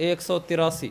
183।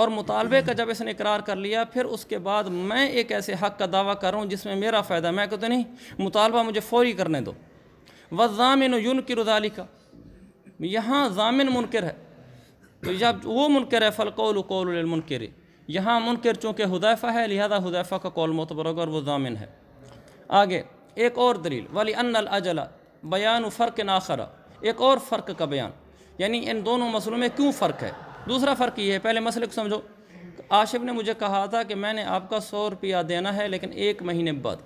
اور مطالبے کا جب اس نے اقرار کر لیا، پھر اس کے بعد میں ایک ایسے حق کا دعویٰ کر رہا ہوں جس میں میرا فائدہ ہے، میں کہتا نہیں مطالبہ مجھے فوری کرنے دو۔ والضامن ينکر ذلک، یہاں ضامن منکر ہے، تو جب وہ منکر ہے فالقول قول للمنکر، یہاں منکر چونکہ حذیفہ ہے لہذا حذیفہ کا قول معتبر ہوگا اور وہ ضامن ہے۔ آگے ایک اور دلیل، وَلِأَنَّ الْأَجَلَ بیان فرق آخر، ایک اور فرق کا بیان، یعنی ان دونوں مسئلوں میں کیوں فرق ہے۔ دوسرا فرق یہ ہے، پہلے مسئلے کو سمجھو۔ عاشق نے مجھے کہا تھا کہ میں نے آپ کا 100 روپیہ دینا ہے لیکن 1 مہینے بعد۔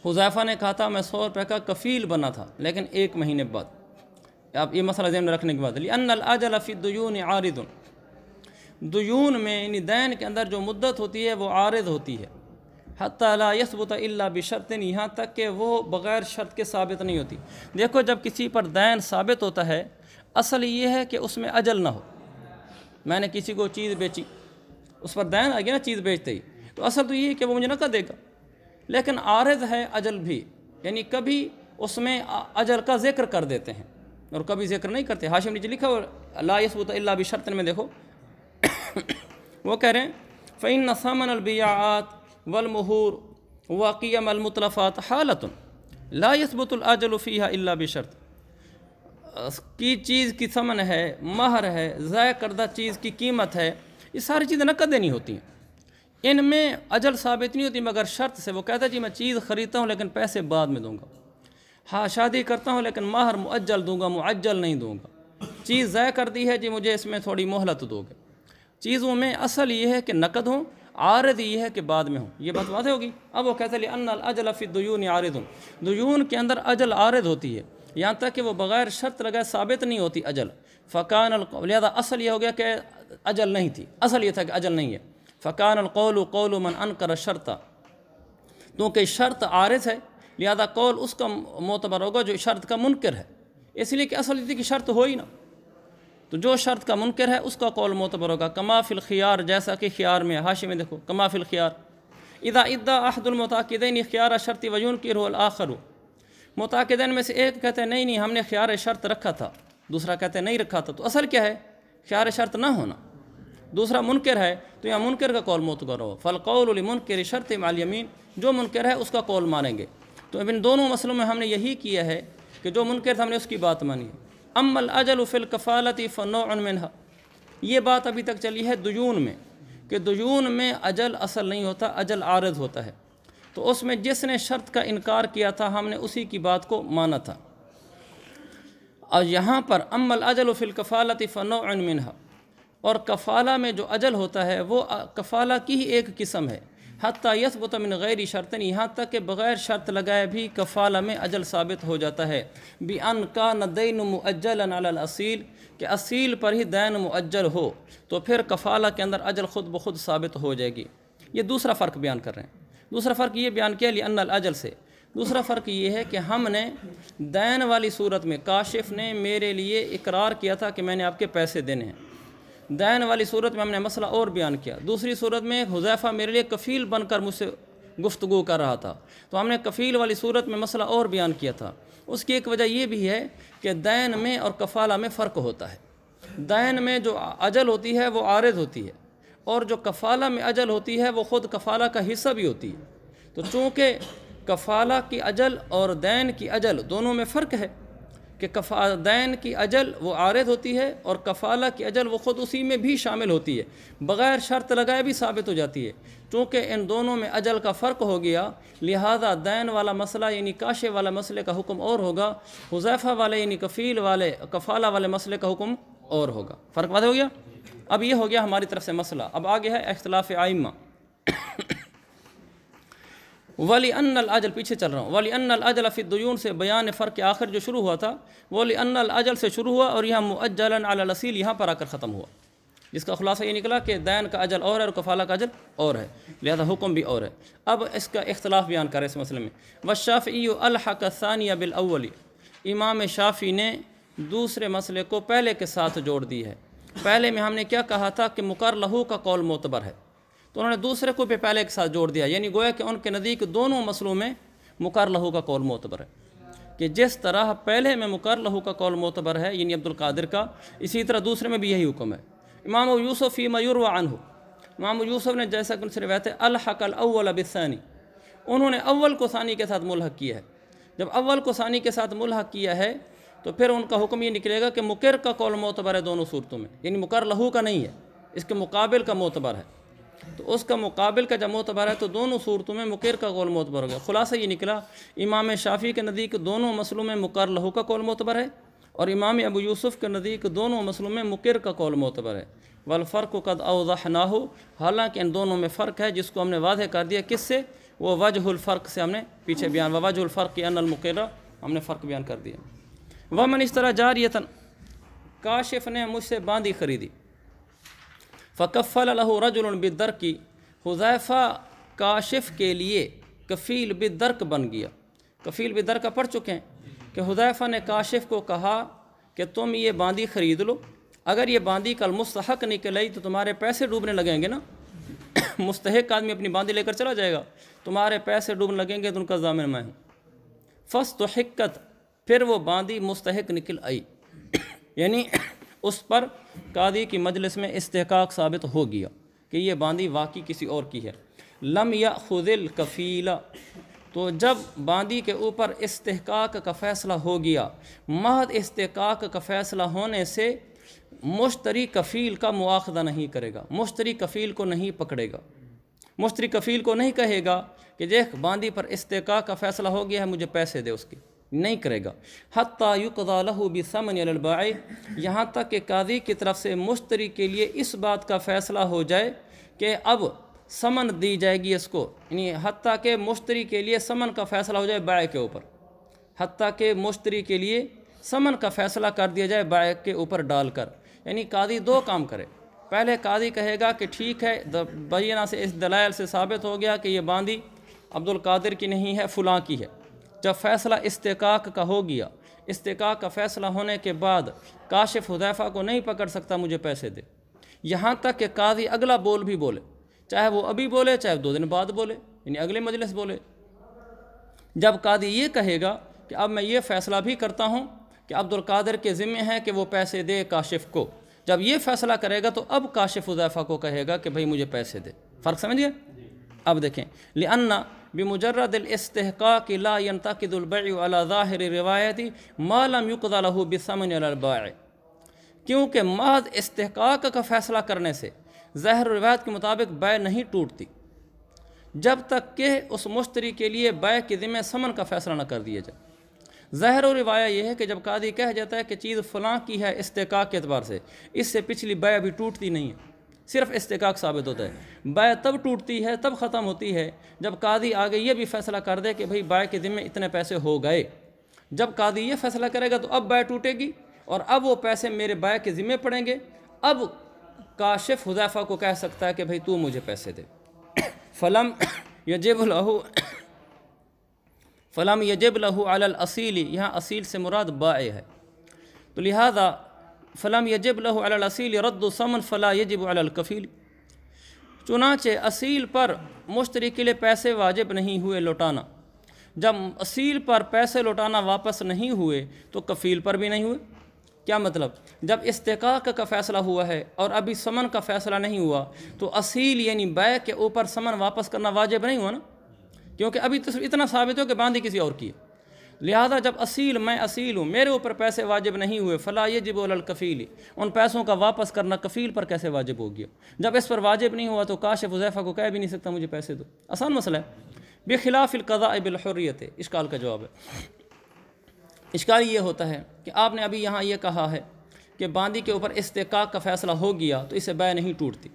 حذیفہ نے کہا تھا میں 100 روپے کا کفیل بنا تھا لیکن 1 مہینے بعد۔ آپ یہ مسئلہ ذہن میں رکھنے کے بعد، لأن الأجل فی الدیون عارض، دیون میں یعنی دین کے اندر جو مدت ہوتی ہے وہ عارض ہوتی ہے، حتی لا یثبت الا بشرط، یہاں تک کہ وہ بغیر شرط کے ثابت نہیں ہوتی۔ دیکھو جب کسی پر دین ثابت ہوتا ہے، اصل یہ ہے کہ اس میں اجل نہ ہو۔ میں نے کسی کو چیز بیچی، اس پر دین آ گیا نا چیز بیچتے ہی، تو اصل تو یہ ہے کہ وہ مجھے نقد دے گا، لیکن عارض ہے اجل بھی، یعنی کبھی اس میں اجل کا ذکر کر دیتے ہیں اور کبھی ذکر نہیں کرتے۔ حاشی میں نیچے لکھا ہو لا یثبت الا بشرط میں دیکھو وہ کہہ رہے ہیں فإن ثمن البيعات والمہور وقيم المتلفات حالة لا يثبت الأجل فيها إلا بشرط، کی چیز کی ثمن ہے، مہر ہے، ضائع کردہ چیز کی قیمت ہے، یہ ساری چیزیں نقد دینی ہوتی ہیں، ان میں اجل ثابت نہیں ہوتی مگر شرط سے۔ وہ کہتا ہے جی میں چیز خریدتا ہوں لیکن پیسے بعد میں دوں گا، ہاں شادی کرتا ہوں لیکن مہر مؤجل دوں گا، معجل نہیں دوں گا، چیز ضائع کر دی ہے جی مجھے اس میں تھوڑی مہلت دو گے۔ چیزوں میں اصل یہ ہے کہ نقد ہوں، عارض یہ ہے کہ بعد میں ہوں۔ یہ بات واضح ہوگی۔ اب وہ کہتے ہیں لأن الأجل فی الدیون عارض، دیون کے اندر اجل عارض ہوتی ہے، یہاں تک کہ وہ بغیر شرط لگائے ثابت نہیں ہوتی اجل۔ فکان القول، لہذا اصل یہ ہو گیا کہ اجل نہیں تھی، اصل یہ تھا کہ اجل نہیں ہے۔ فکان القول قول من انکر الشرط، کیونکہ شرط عارض ہے لہذا قول اس کا معتبر ہوگا جو شرط کا منکر ہے، اس لیے کہ اصل یہ تھی کہ شرط ہو ہی نہ، تو جو شرط کا منکر ہے اس کا قول معتبر ہوگا۔ کما فی الخیار، جیسا کہ خیار میں، حاشی میں دیکھو کما فی الخیار، اذا ادعى احد المتعاقدین خیار شرط وینکرہ الاخر، متعاقدین میں سے ایک کہتے ہیں نہیں ہم نے خیار شرط رکھا تھا، دوسرا کہتے ہیں نہیں رکھا تھا، تو اصل کیا ہے؟ خیار شرط نہ ہونا، دوسرا منکر ہے تو یہاں منکر کا قول معتبر ہو۔ فالقول لمنکر شرط مع الیمین، جو منکر ہے اس کا قول مانیں گے۔ تو اب ان دونوں مسئلوں میں ہم نے یہی کیا ہے کہ جو منکر تھا ہم نے اس کی بات مانی ہے۔ اما الاجل فی الکفالۃ فنوع منها، یہ بات ابھی تک چلی ہے دیون میں، کہ دیون میں اجل اصل نہیں ہوتا، اجل عارض ہوتا ہے، تو اس میں جس نے شرط کا انکار کیا تھا ہم نے اسی کی بات کو مانا تھا۔ اور یہاں پر اما الاجل فی الکفالۃ فنوع منها، اور کفالہ میں جو اجل ہوتا ہے وہ کفالہ کی ہی ایک قسم ہے، حتی یثبت من غیر شرط، یہاں تک کہ بغیر شرط لگائے بھی کفالہ میں اجل ثابت ہو جاتا ہے۔ بأن کان الدین مؤجلا علی الاصیل، کہ اصیل پر ہی دین مؤجل ہو تو پھر کفالہ کے اندر اجل خود بخود ثابت ہو جائے گی۔ یہ دوسرا فرق بیان کر رہے ہیں۔ دوسرا فرق یہ بیان کیا لأن الاجل سے، دوسرا فرق یہ ہے کہ ہم نے دین والی صورت میں کاشف نے میرے لیے اقرار کیا تھا کہ میں نے آپ کے پیسے دینے ہیں، دین والی صورت میں ہم نے مسئلہ اور بیان کیا۔ دوسری صورت میں حذیفہ میرے لیے کفیل بن کر مجھ سے گفتگو کر رہا تھا، تو ہم نے کفیل والی صورت میں مسئلہ اور بیان کیا تھا۔ اس کی ایک وجہ یہ بھی ہے کہ دین میں اور کفالہ میں فرق ہوتا ہے۔ دین میں جو اجل ہوتی ہے وہ عارض ہوتی ہے، اور جو کفالہ میں اجل ہوتی ہے وہ خود کفالہ کا حصہ بھی ہوتی ہے۔ تو چونکہ کفالہ کی اجل اور دین کی اجل دونوں میں فرق ہے کہ دین کی اجل وہ عارض ہوتی ہے اور کفالہ کی اجل وہ خود اسی میں بھی شامل ہوتی ہے، بغیر شرط لگائے بھی ثابت ہو جاتی ہے۔ چونکہ ان دونوں میں اجل کا فرق ہو گیا لہذا دین والا مسئلہ یعنی کاشف والا مسئلے کا حکم اور ہوگا، حذیفہ والے یعنی کفیل والے کفالہ والے مسئلے کا حکم اور ہوگا۔ فرق واضح ہو گیا؟ اب یہ ہو گیا ہماری طرف سے مسئلہ۔ اب آگے ہے اختلاف ائمہ۔ وَلِأَنَّ الْأَجَلَ، پیچھے چل رہا ہوں، وَلِأَنَّ الْأَجَلَ فِي الدُّيُونِ سے بیان فرق آخر جو شروع ہوا تھا وہ لِأَنَّ الْأَجَلَ سے شروع ہوا اور یہاں مُؤَجَّلًا عَلَى الْأَصِيلِ یہاں پر آ کر ختم ہوا، جس کا خلاصہ یہ نکلا کہ دین کا اجل اور ہے اور کفالہ کا اجل اور ہے، لہذا حکم بھی اور ہے۔ اب اس کا اختلاف بیان کر رہے اس مسئلے میں۔ وَالشَّافِعِيُّ أَلْحَقَ الثَّانِيَ بِالْأَوَّلِ، امام شافعی نے دوسرے مسئلے کو پہلے کے ساتھ جوڑ دی ہے۔ پہلے میں ہم نے کیا کہا تھا کہ مقر لہو کا قول معتبر ہے، تو انہوں نے دوسرے کو بھی پہلے کے ساتھ جوڑ دیا، یعنی گویا کہ ان کے نزدیک دونوں مسئلوں میں مقر لہو کا قول معتبر ہے، کہ جس طرح پہلے میں مقر لہو کا قول معتبر ہے یعنی عبد القادر کا، اسی طرح دوسرے میں بھی یہی حکم ہے۔ امام ابو یوسف فیما یروی عنہ، امام ابو یوسف نے جیسا کہ ان سے روایت ہے الحق الاول بالثانی، انہوں نے اول کو ثانی کے ساتھ ملحق کیا ہے۔ جب اول کو ثانی کے ساتھ ملحق کیا ہے تو پھر ان کا حکم یہ نکلے گا کہ مقر کا قول معتبر ہے دونوں صورتوں میں، یعنی مقر لہو کا نہیں ہے، اس کے مقابل کا معتبر ہے۔ تو اس کا مقابل کا جب معتبر ہے تو دونوں صورتوں میں مقر کا قول معتبر ہو گیا۔ خلاصہ یہ نکلا امام شافعی کے نزدیک دونوں مسئلوں میں مقر لہو کا قول معتبر ہے، اور امام ابو یوسف کے نزدیک دونوں مسئلوں میں مقر کا قول معتبر ہے۔ والفرق قد اوضحناہ، حالانکہ ان دونوں میں فرق ہے جس کو ہم نے واضح کر دیا، کس سے؟ وہ وجہ الفرق سے ہم نے پیچھے بیان، وجہ الفرق ان المقر، ہم نے فرق بیان کر دیا۔ ومن اشتری جاریۃ، کاشف نے مجھ سے باندی خریدی، فکفل لہ رجل بالدرک، حذیفہ کاشف کے لیے کفیل بالدرک بن گیا۔ کفیل بالدرک پڑھ چکے ہیں کہ حذیفہ نے کاشف کو کہا کہ تم یہ باندی خرید لو، اگر یہ باندی کل مستحق نکلی تو تمہارے پیسے ڈوبنے لگیں گے نا، مستحق آدمی اپنی باندی لے کر چلا جائے گا، تمہارے پیسے ڈوبنے لگیں گے تو ان کا ضامن میں ہوں۔ فاستحقت، پھر وہ باندی مستحق نکل آئی، یعنی اس پر قاضی کی مجلس میں استحقاق ثابت ہو گیا کہ یہ باندی واقعی کسی اور کی ہے۔ لم یأخذ الکفیل، تو جب باندی کے اوپر استحقاق کا فیصلہ ہو گیا، محض استحقاق کا فیصلہ ہونے سے مشتری کفیل کا مواخذہ نہیں کرے گا، مشتری کفیل کو نہیں پکڑے گا، مشتری کفیل کو نہیں کہے گا کہ دیکھ باندی پر استحقاق کا فیصلہ ہو گیا ہے مجھے پیسے دے، اس کی نہیں کرے گا۔ حتیٰ یقضی لہ بثمن علی البائع، یہاں تک کہ قاضی کی طرف سے مشتری کے لیے اس بات کا فیصلہ ہو جائے کہ اب ثمن دی جائے گی اس کو، یعنی حتیٰ کہ مشتری کے لیے ثمن کا فیصلہ ہو جائے بائع کے اوپر، حتیٰ کہ مشتری کے لیے ثمن کا فیصلہ کر دیا جائے بائع کے اوپر ڈال کر۔ یعنی قاضی دو کام کرے، پہلے قاضی کہے گا کہ ٹھیک ہے بینہ سے اس دلائل سے ثابت ہو گیا کہ یہ باندی عبد القادر کی نہیں ہے، فلاں کی ہے۔ جب فیصلہ استحقاق کا ہو گیا، استحقاق کا فیصلہ ہونے کے بعد کاشف حذیفہ کو نہیں پکڑ سکتا مجھے پیسے دے، یہاں تک کہ قاضی اگلا بول بھی بولے، چاہے وہ ابھی بولے چاہے 2 دن بعد بولے، یعنی اگلے مجلس بولے۔ جب قاضی یہ کہے گا کہ اب میں یہ فیصلہ بھی کرتا ہوں کہ عبد القادر کے ذمہ ہے کہ وہ پیسے دے کاشف کو، جب یہ فیصلہ کرے گا تو اب کاشف حذیفہ کو کہے گا کہ بھئی مجھے پیسے دے۔ فرق سمجھ گئے؟ اب دیکھیں، لأن بمجرد الاستحقاق لا ينتقد البيع على ظاہر روایت ما لم يقضى له بالثمن على البائع، کیونکہ محض استحقاق کا فیصلہ کرنے سے ظاہر روایت کے مطابق بیع نہیں ٹوٹتی جب تک کہ اس مشتری کے لیے بیع کے ذمہ ثمن کا فیصلہ نہ کر دیا جائے۔ ظاہر و روایہ یہ ہے کہ جب قاضی کہہ جاتا ہے کہ چیز فلاں کی ہے استحقاق کے اعتبار سے، اس سے پچھلی بیع بھی ٹوٹتی نہیں ہے، صرف استحقاق ثابت ہوتا ہے۔ بیع تب ٹوٹتی ہے، تب ختم ہوتی ہے جب قاضی آگے یہ بھی فیصلہ کر دے کہ بھئی بیع کے ذمہ اتنے پیسے ہو گئے۔ جب قاضی یہ فیصلہ کرے گا تو اب بیع ٹوٹے گی اور اب وہ پیسے میرے بیع کے ذمہ پڑیں گے، اب کاشف حذیفہ کو کہہ سکتا ہے کہ بھئی تو مجھے پیسے دے۔ فلم یجب لہ علی الاصیل، یہاں اصیل سے مراد بائع ہے، تو لہذا فلم یجب لہ علی الاصیل رد ثمن فلا یجب علی الکفیل، چنانچہ اصیل پر مشتری کے لیے پیسے واجب نہیں ہوئے لوٹانا، جب اصیل پر پیسے لوٹانا واپس نہیں ہوئے تو کفیل پر بھی نہیں ہوئے۔ کیا مطلب؟ جب استحقاق کا فیصلہ ہوا ہے اور ابھی ثمن کا فیصلہ نہیں ہوا تو اصیل یعنی بیع کے اوپر ثمن واپس کرنا واجب نہیں ہوا نا، کیونکہ ابھی تو اتنا ثابت ہو کہ باندھی کسی اور کی ہے۔ لہذا جب اصیل میں اصیل ہوں، میرے اوپر پیسے واجب نہیں ہوئے، فلا یجب علی الکفیل، ان پیسوں کا واپس کرنا کفیل پر کیسے واجب ہو گیا؟ جب اس پر واجب نہیں ہوا تو کاشف حذیفہ کو کہہ بھی نہیں سکتا مجھے پیسے دو۔ آسان مسئلہ ہے۔ بخلاف القضاء بالحریت، اشکال کا جواب ہے۔ اشکال یہ ہوتا ہے کہ آپ نے ابھی یہاں یہ کہا ہے کہ باندی کے اوپر استحقاق کا فیصلہ ہو گیا تو اسے بیع نہیں ٹوٹتی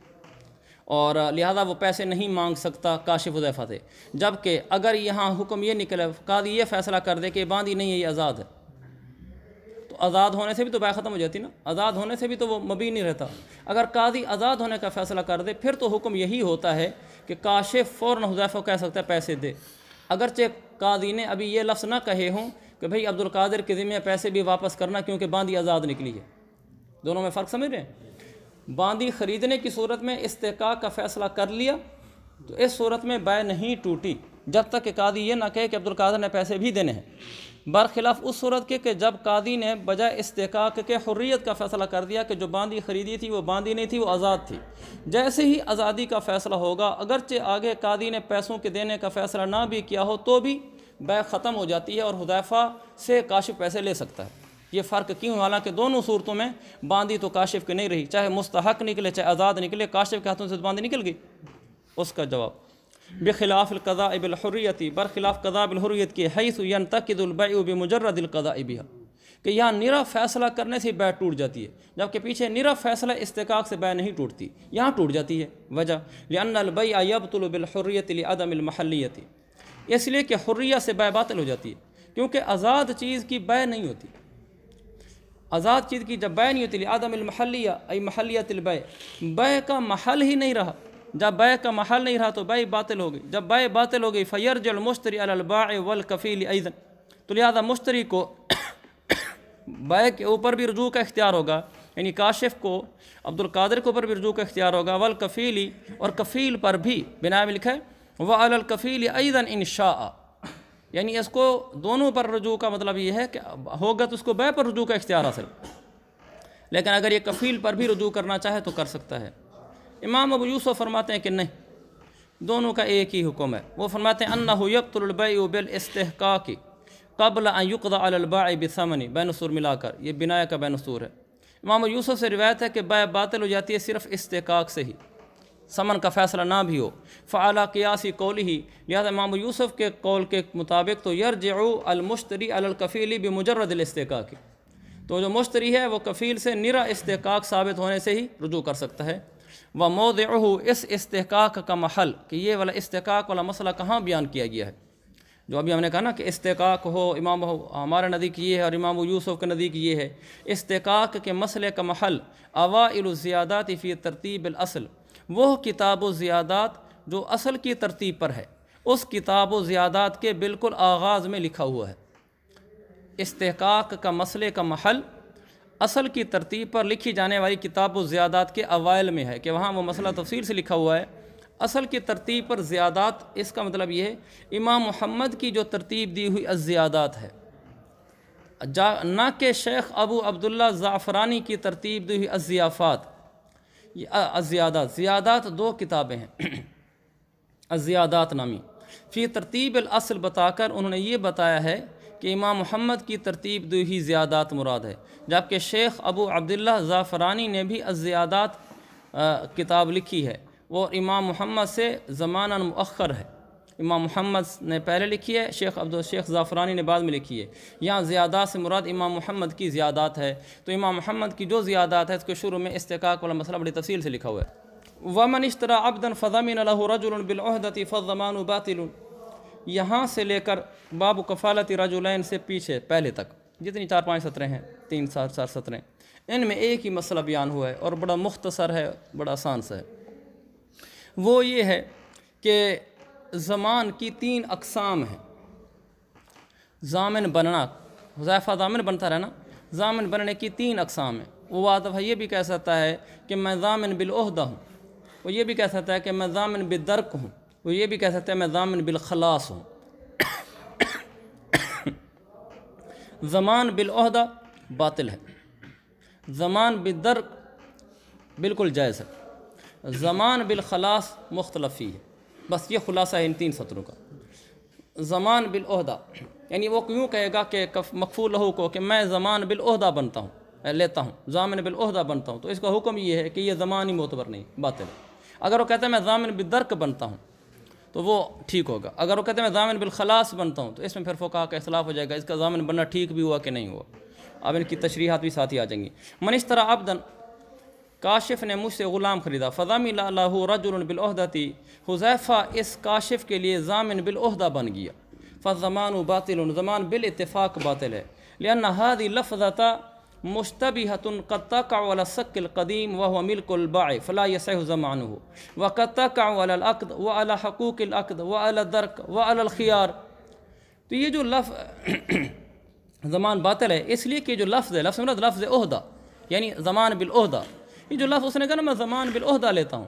اور لہذا وہ پیسے نہیں مانگ سکتا کاشف حذیفہ سے، جبکہ اگر یہاں حکم یہ نکلے، قاضی یہ فیصلہ کر دے کہ باندی نہیں ہے یہ آزاد ہے، تو آزاد ہونے سے بھی تو بیع ختم ہو جاتی نا، آزاد ہونے سے بھی تو وہ مبی نہیں رہتا۔ اگر قاضی آزاد ہونے کا فیصلہ کر دے پھر تو حکم یہی ہوتا ہے کہ کاشف فوراً حذیفہ کو کہہ سکتا ہے پیسے دے، اگرچہ قاضی نے ابھی یہ لفظ نہ کہے ہوں کہ بھئی عبد القادر کے ذمہ پیسے بھی واپس کرنا کیونکہ باندی آزاد نکلی ہے۔ دونوں میں فرق سمجھ رہے ہیں؟ باندی خریدنے کی صورت میں استحقاق کا فیصلہ کر لیا تو اس صورت میں بیع نہیں ٹوٹی، جب تک کہ قاضی یہ نہ کہے کہ عبدالقادر نے پیسے بھی دینے ہیں، برخلاف اس صورت کے کہ جب قاضی نے بجائے استحقاق کے حریت کا فیصلہ کر دیا کہ جو باندی خریدی تھی وہ باندی نہیں تھی، وہ آزاد تھی، جیسے ہی آزادی کا فیصلہ ہوگا اگرچہ آگے قاضی نے پیسوں کے دینے کا فیصلہ نہ بھی کیا ہو تو بھی بیع ختم ہو جاتی ہے اور حذیفہ سے کاشف پیسے لے سکتا ہے۔ یہ فرق کیوں؟ حالانکہ دونوں صورتوں میں باندی تو کاشف کی نہیں رہی، چاہے مستحق نکلے چاہے آزاد نکلے، کاشف کے ہاتھوں سے باندی نکل گئی۔ اس کا جواب بخلاف القضاء بالحریت، برخلاف قضاء بالحریت کے، حیث ینتقد البیع بمجرد القضاء بها، کہ یہاں نرا فیصلہ کرنے سے بیع ٹوٹ جاتی ہے، جبکہ پیچھے نرا فیصلہ استحقاق سے بیع نہیں ٹوٹتی، یہاں ٹوٹ جاتی ہے۔ وجہ لأن البیع یبطل بالحریت لعدم المحلیت، اس لیے کہ حریہ سے بیع باطل ہو جاتی ہے کیونکہ آزاد چیز کی بیع نہیں ہوتی، آزاد چیز کی جب بیع نہیں ہوتی لعدم المحلیہ ای محلیت البیع، بیع کا محل ہی نہیں رہا، جب بیع کا محل نہیں رہا تو بیع باطل ہو گئی، جب بیع باطل ہو گئی فیرجع المشتری علی البائع والکفیل ایضا، تو لہذا مشتری کو بیع کے اوپر بھی رجوع کا اختیار ہوگا، یعنی کاشف کو عبدالقادر کے اوپر بھی رجوع کا اختیار ہوگا، والکفیل اور کفیل پر بھی، بنا میں لکھا ہے وعلی الکفیل ایضا ان شاء، یعنی اس کو دونوں پر رجوع کا مطلب یہ ہے کہ ہوگا تو اس کو بیع پر رجوع کا اختیار حاصل، لیکن اگر یہ کفیل پر بھی رجوع کرنا چاہے تو کر سکتا ہے۔ امام ابو یوسف فرماتے ہیں کہ نہیں، دونوں کا ایک ہی حکم ہے۔ وہ فرماتے ہیں انہ یبطل البیع بالاستحقاق قبل ان یقضى علی البائع بثمن، بین السور ملا کر، یہ بنایا کا بین السور ہے۔ امام ابو یوسف سے روایت ہے کہ بیع باطل ہو جاتی ہے صرف استحقاق سے ہی، ثمن کا فیصلہ نہ بھی ہو۔ فعلی قیاس قولہ، لہذا امام ابو یوسف کے قول کے مطابق تو یرجع المشتری علی الکفیل بمجرد الاستحقاق، تو جو مشتری ہے وہ کفیل سے نرا استحقاق ثابت ہونے سے ہی رجوع کر سکتا ہے۔ وموضعہ، اس استحقاق کا محل، کہ یہ والا استحقاق والا مسئلہ کہاں بیان کیا گیا ہے، جو ابھی ہم نے کہا نا کہ استحقاق ہو، امام ہمارے نزدیک یہ ہے اور امام ابو یوسف کے نزدیک یہ ہے۔ استحقاق کے مسئلے کا محل اوائل الزیادات فی ترتیب الاصل، وہ کتاب و زیادات جو اصل کی ترتیب پر ہے، اس کتاب و زیادات کے بالکل آغاز میں لکھا ہوا ہے۔ استحقاق کا مسئلے کا محل اصل کی ترتیب پر لکھی جانے والی کتاب و زیادات کے اوائل میں ہے، کہ وہاں وہ مسئلہ تفصیل سے لکھا ہوا ہے۔ اصل کی ترتیب پر زیادات، اس کا مطلب یہ ہے امام محمد کی جو ترتیب دی ہوئی الزیادات ہے، نہ کہ شیخ ابو عبداللہ زعفرانی کی ترتیب دی ہوئی الضیافات۔ الزیادات، زیادات دو کتابیں ہیں الزیادات نامی، فی ترتیب الاصل بتا کر انہوں نے یہ بتایا ہے کہ امام محمد کی ترتیب دی ہوئی زیادات مراد ہے، جبکہ شیخ ابو عبداللہ زعفرانی نے بھی الزیادات کتاب لکھی ہے، وہ امام محمد سے زمانہ مؤخر ہے، امام محمد نے پہلے لکھی ہے، شیخ زعفرانی نے بعد میں لکھی ہے۔ یہاں زیادات سے مراد امام محمد کی زیادات ہے، تو امام محمد کی جو زیادات ہے اس کے شروع میں استحقاق والا مسئلہ بڑی تفصیل سے لکھا ہوا ہے۔ وَمَنِ اشْتَرَى عَبْدًا فَضَمِنَ لَهُ رَجُلٌ بِالْعُهْدَةِ فَالضَّمَانُ بَاطِلٌ، یہاں سے لے کر باب کفالت رجلین سے پیچھے پہلے تک جتنی 4-5 سطریں ہیں، 3-4 سطریں، ان میں ایک ہی مسئلہ بیان ہوا ہے اور بڑا مختصر ہے، بڑا آسان سا ہے۔ وہ یہ ہے کہ ضمان کی 3 اقسام ہیں۔ ضامن بننا، حذیفہ ضامن بنتا رہنا، ضامن بننے کی 3 اقسام ہیں۔ وہ آدھا یہ بھی کہہ سکتا ہے کہ میں ضامن بالعہدہ ہوں، وہ یہ بھی کہہ سکتا ہے کہ میں ضامن بالدرک ہوں، وہ یہ بھی کہہ سکتا ہے میں ضامن بالخلاص ہوں۔ ضمان بالعہدہ باطل ہے، ضمان بالدرک بالکل جائز ہے، ضمان بالخلاص مختلف ہی ہے۔ بس یہ خلاصہ ہے ان 3 سطروں کا۔ ضمان بالعہدہ یعنی وہ کیوں کہے گا کہ مکفول لہو کو کہ میں ضمان بالعہدہ بنتا ہوں، لیتا ہوں، ضامن بالعہدہ بنتا ہوں، تو اس کا حکم یہ ہے کہ یہ ضمان ہی معتبر نہیں، باطل ہے۔ اگر وہ کہتا ہے میں ضامن بالدرک بنتا ہوں تو وہ ٹھیک ہوگا، اگر وہ کہتے ہیں میں ضامن بالخلاص بنتا ہوں تو اس میں پھر فقہاء کا اختلاف ہو جائے گا، اس کا ضامن بننا ٹھیک بھی ہوا کہ نہیں ہوا۔ اب ان کی تشریحات بھی ساتھ ہی آ جائیں گی۔ من اشتری عبدا، کاشف نے مجھ سے غلام خریدا، فضمن له رجل بالعہدۃ، حذیفہ اس کاشف کے لیے ضامن بالعہدہ بن گیا، فالضمان باطل، ضمان بالاتفاق باطل ہے، لأن هذه لفظة مشتبهة قد تقع على السك القديم وهو ملك البائع فلا يصح ضمانه، وقد تقع على العقد وعلى حقوق العقد وعلى الدرك وعلى الخيار۔ تو یہ جو ضمان باطل ہے اس لیے کہ جو لفظ ہے، لفظ عہدہ یعنی ضمان بالعہدہ، یہ جو لفظ اس نے کہا نا میں ضمان بالعہدہ لیتا ہوں،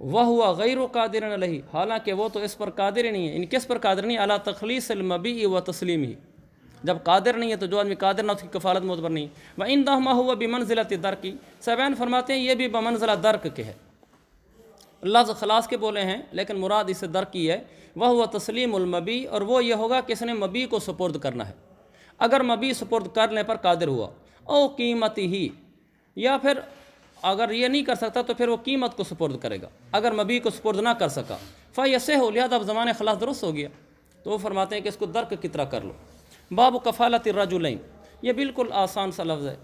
وَهُوَ غَيْرُ قَادِرٍ عَلَيْهِ، حالانکہ وہ تو اس پر قادر ہی نہیں ہے، کس پر قادر نہیں ہے؟ عَلَى تَخْلِيصِ الْمَبِيءِ وَتَسْلِيمِهِ، جب قادر نہیں ہے تو جو آدمی قادر نہ اس کی کفالت معتبر نہیں۔ وَإِنْدَهُمَا هُوَ بِمَنْزِلَةِ الدَّرْكِ، صاحبین فرماتے ہیں یہ بھی بمنزلہ درک کے ہے، لفظ خلاص کے بولے ہیں لیکن مراد اس سے درک کی ہے۔ وَهُوَ تَسْلِيمُ الْمَبِيء، اور وہ یہ ہوگا کہ اس نے مبی کو سپرد کرنا ہے، اگر مبی سپرد کرنے پر قادر ہوا، او قیمتی ہی، یا پھر اگر یہ نہیں کر سکتا تو پھر وہ قیمت کو سپرد کرے گا، اگر مبی کو سپرد نہ کر سکا فَيَصِحُ، لہذا اب زمان خلاص درست ہو گیا، تو وہ فرماتے ہیں کہ اس کو درک کی طرح کر لو۔ باب کفالت الرجلین، یہ بالکل آسان سا لفظ ہے،